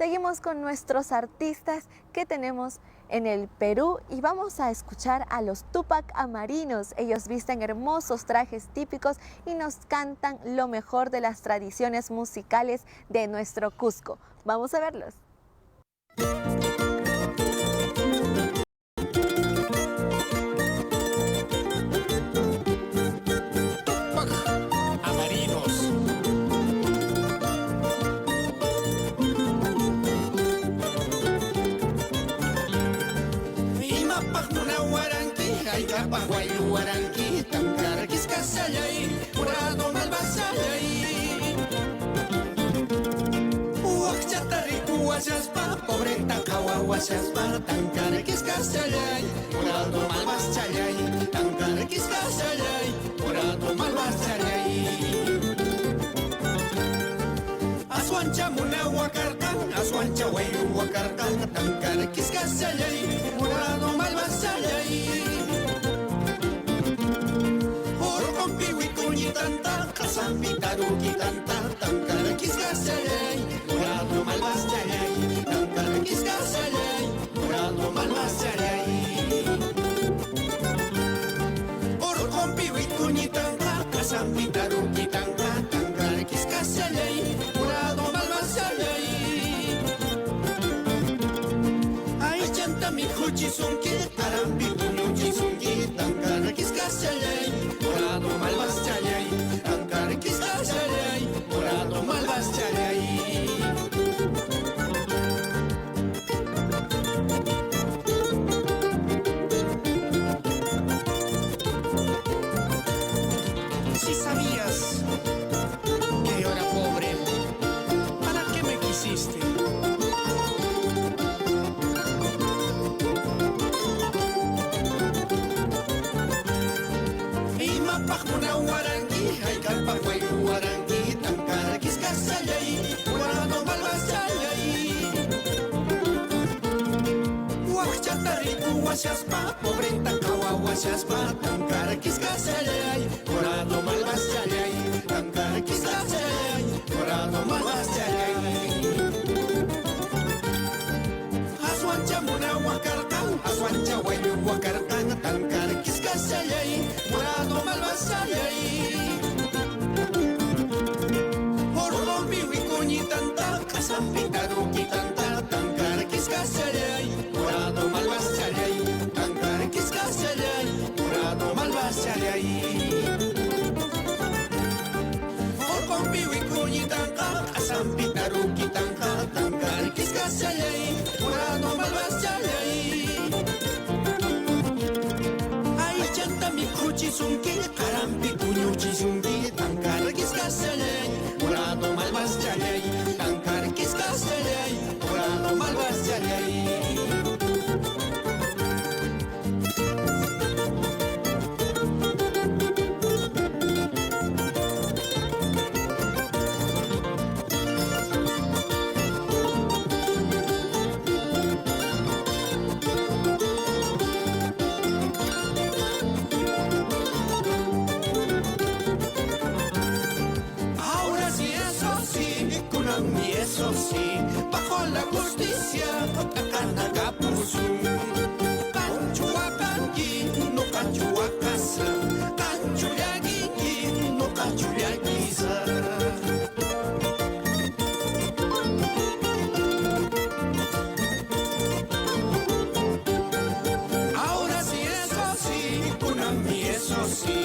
Seguimos con nuestros artistas que tenemos en el Perú y vamos a escuchar a los Túpac Amarinos. Ellos visten hermosos trajes típicos y nos cantan lo mejor de las tradiciones musicales de nuestro Cusco. Vamos a verlos. Waranki, Tankara, Kiskasayay, Murado Malvasayay. Uakchatariku Washaspa, pobre Takawa Washaspa, Tankara, Kiskasayay, Murado Malvasayay, Tankara, Kiskasayay, Murado Malvasayay. Aswancha Muna Wakartan, Aswancha Wayu Wakartan, Tankara, Kiskasayay, Murado Malvasayay. Tanta kasambi taruki tanta tankara kiskasayay murado malvasayay tankara kiskasayay murado malvasayay oro kompi wikuni tanta kasambi taruki tanta tankara kiskasayay murado malvasayay ay chanta mi huchi sunki tarambi kunyuchi sunki tankara kiskasayay murado malvasayay tankara kiskasayay murado malvasayay. Si sabías que yo era pobre, ¿para qué me quisiste? Muna warangi, hay kalpa wayu warangi, tankara kiskasayay, murado malvasayay. Wakchatariku washaspa, pobre Takawa washaspa, tankara kiskasayay, murado malvasayay, tankara kiskasayay, murado malvasayay. Aswancha muna wakartan, aswancha wayu wakartan, tankara kiskasayay, murado malvasayay. Orlombi wikuni tanta, kasambi taruki tanta, tankara kiskasayay, murado malvasayay, tankara kiskasayay, murado malvasayay. Orlombi wikuni tanta, kasambi taruki tanta, tankara kiskasayay, murado malvasayay. Mi kuchi sunki, karampi kunyuchi sunki, tankara kiskasayay, murado malvasayay, tankara kiskasayay, murado malvasayay. Eso sí, bajo la justicia, takana kapusu. Kanchua kanki, no kanchua casa. Kanchuya gigi, no kanchuya giza. Ahora sí, eso sí, kunami, eso sí.